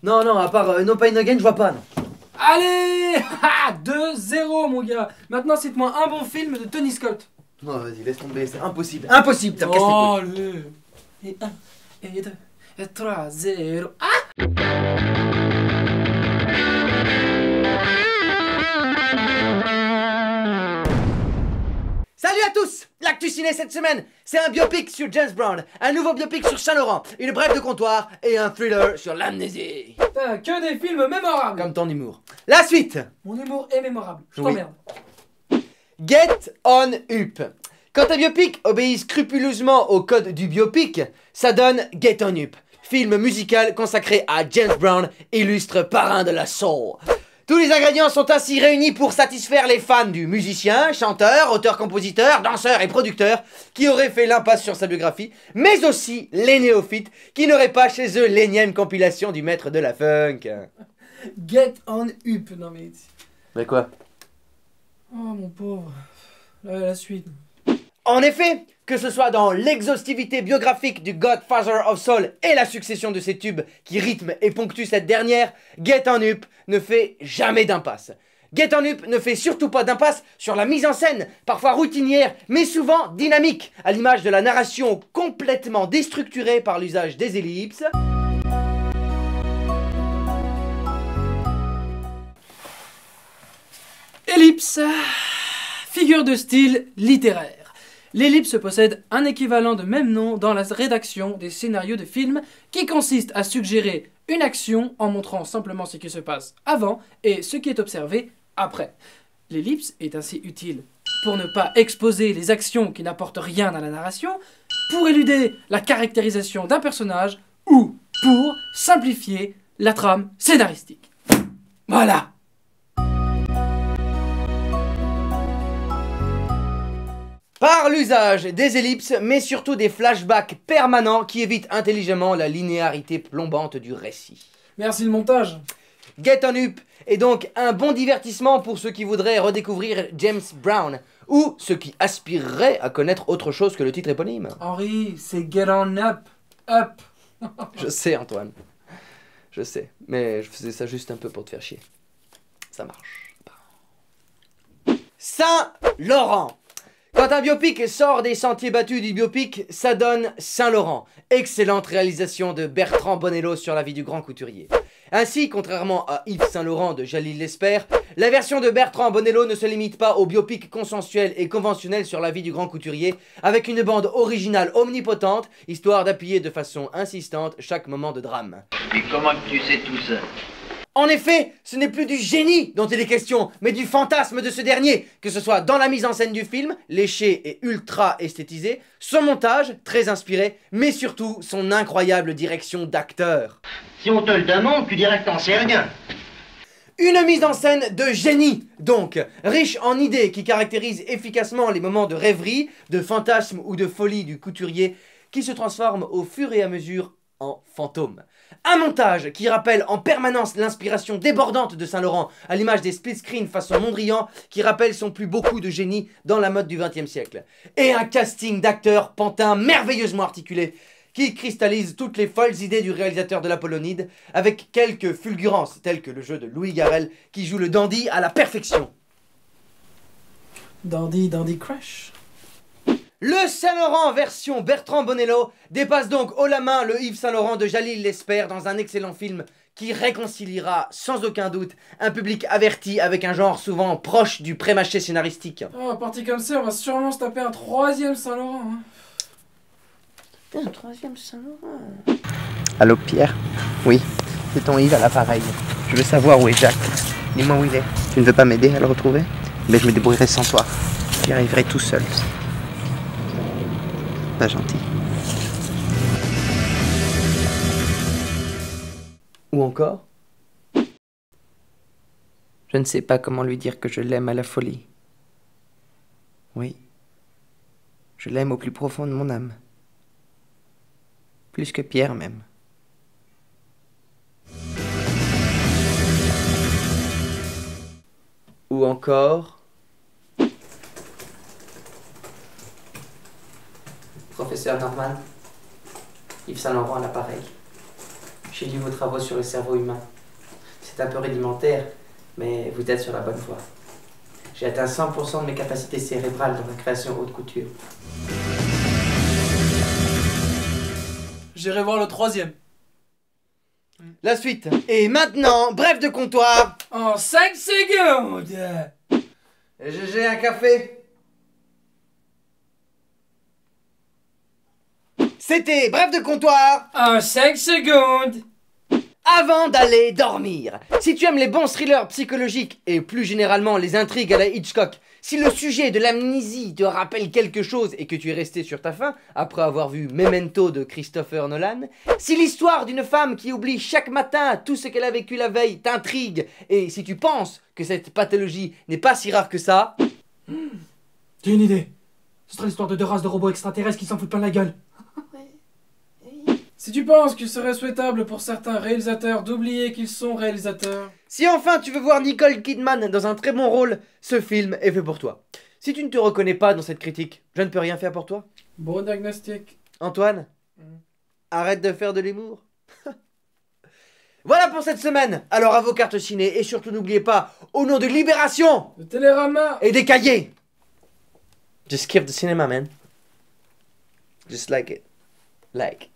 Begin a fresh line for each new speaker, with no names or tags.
Non, non, à part No Pain No Gain, je vois pas, non.
Allez 2-0 mon gars. Maintenant cite-moi un bon film de Tony Scott.
Non, vas-y, laisse tomber, c'est impossible. Impossible, ça me casse les couilles.
Allez. Et 1, et 2, et 3, 0. Ah
Salut à tous! L'actu ciné cette semaine, c'est un biopic sur James Brown, un nouveau biopic sur Saint-Laurent, une brève de comptoir et un thriller sur l'amnésie.
Putain, que des films mémorables.
Comme ton humour. La suite!
Mon humour est mémorable. Je
Oui.
t'emmerde.
Get on Up. Quand un biopic obéit scrupuleusement au code du biopic, ça donne Get on Up, film musical consacré à James Brown, illustre parrain de la soul. Tous les ingrédients sont ainsi réunis pour satisfaire les fans du musicien, chanteur, auteur-compositeur, danseur et producteur qui auraient fait l'impasse sur sa biographie, mais aussi les néophytes qui n'auraient pas chez eux l'énième compilation du maître de la funk.
Get on Up. Non mais...
Mais quoi?
Oh mon pauvre. La suite.
En effet, que ce soit dans l'exhaustivité biographique du Godfather of Soul et la succession de ses tubes qui rythment et ponctuent cette dernière, Get On Up ne fait jamais d'impasse. Get On Up ne fait surtout pas d'impasse sur la mise en scène, parfois routinière, mais souvent dynamique, à l'image de la narration complètement déstructurée par l'usage des ellipses.
Ellipse. Figure de style littéraire. L'ellipse possède un équivalent de même nom dans la rédaction des scénarios de films qui consiste à suggérer une action en montrant simplement ce qui se passe avant et ce qui est observé après. L'ellipse est ainsi utile pour ne pas exposer les actions qui n'apportent rien à la narration, pour éluder la caractérisation d'un personnage ou pour simplifier la trame scénaristique. Voilà.
Par l'usage des ellipses, mais surtout des flashbacks permanents qui évitent intelligemment la linéarité plombante du récit.
Merci le montage.
Get On Up est donc un bon divertissement pour ceux qui voudraient redécouvrir James Brown, ou ceux qui aspireraient à connaître autre chose que le titre éponyme.
Henri, c'est Get On Up. Up.
Je sais Antoine, je sais, mais je faisais ça juste un peu pour te faire chier. Ça marche. Saint-Laurent. Quand un biopic sort des sentiers battus du biopic, ça donne Saint-Laurent. Excellente réalisation de Bertrand Bonello sur la vie du grand couturier. Ainsi, contrairement à Yves Saint-Laurent de Jalil Lesper, la version de Bertrand Bonello ne se limite pas au biopic consensuel et conventionnel sur la vie du grand couturier, avec une bande originale omnipotente, histoire d'appuyer de façon insistante chaque moment de drame.
Et comment que tu sais tout ça?
En effet, ce n'est plus du génie dont il est question, mais du fantasme de ce dernier, que ce soit dans la mise en scène du film, léché et ultra esthétisé, son montage, très inspiré, mais surtout son incroyable direction d'acteur.
Si on te le demande, tu dirais que t'en sais rien.
Une mise en scène de génie, donc, riche en idées qui caractérisent efficacement les moments de rêverie, de fantasme ou de folie du couturier, qui se transforment au fur et à mesure en fantômes. Un montage qui rappelle en permanence l'inspiration débordante de Saint-Laurent, à l'image des split screens façon Mondrian, qui rappellent son plus beau coup de génie dans la mode du XXe siècle. Et un casting d'acteurs pantins merveilleusement articulé, qui cristallise toutes les folles idées du réalisateur de l'Apollonide, avec quelques fulgurances, telles que le jeu de Louis Garrel, qui joue le dandy à la perfection.
Dandy Crash.
Le Saint-Laurent version Bertrand Bonello dépasse donc haut la main le Yves Saint-Laurent de Jalil Lesper dans un excellent film qui réconciliera sans aucun doute un public averti avec un genre souvent proche du pré-mâché scénaristique.
Oh, parti comme ça, on va sûrement se taper un troisième Saint-Laurent. Hein.
Un troisième Saint-Laurent. Allô Pierre? Oui, c'est ton Yves à l'appareil. Je veux savoir où est Jacques. Dis-moi où il est. Tu ne veux pas m'aider à le retrouver? Mais je me débrouillerai sans toi. J'y arriverai tout seul. Pas gentil. Ou encore, je ne sais pas comment lui dire que je l'aime à la folie. Oui, je l'aime au plus profond de mon âme. Plus que Pierre même. Ou encore... Professeur Norman, Yves Saint-Laurent à l'appareil. J'ai lu vos travaux sur le cerveau humain. C'est un peu rudimentaire, mais vous êtes sur la bonne voie. J'ai atteint 100% de mes capacités cérébrales dans la création haute couture.
J'irai voir le troisième.
La suite. Et maintenant, bref de comptoir.
En 5 secondes.
J'ai un café. C'était bref de comptoir.
En 5 secondes.
Avant d'aller dormir. Si tu aimes les bons thrillers psychologiques et plus généralement les intrigues à la Hitchcock, si le sujet de l'amnésie te rappelle quelque chose et que tu es resté sur ta faim après avoir vu Memento de Christopher Nolan, si l'histoire d'une femme qui oublie chaque matin tout ce qu'elle a vécu la veille t'intrigue et si tu penses que cette pathologie n'est pas si rare que ça...
J'ai une idée. Ce sera l'histoire de deux races de robots extraterrestres qui s'en foutent plein la gueule. Si tu penses qu'il serait souhaitable pour certains réalisateurs d'oublier qu'ils sont réalisateurs...
Si enfin tu veux voir Nicole Kidman dans un très bon rôle, ce film est fait pour toi. Si tu ne te reconnais pas dans cette critique, je ne peux rien faire pour toi.
Bon diagnostic.
Antoine, arrête de faire de l'humour. Voilà pour cette semaine. Alors à vos cartes ciné et surtout n'oubliez pas, au nom de Libération
Le Télérama.
et des cahiers, just keep the cinema, man. Just like it. Like.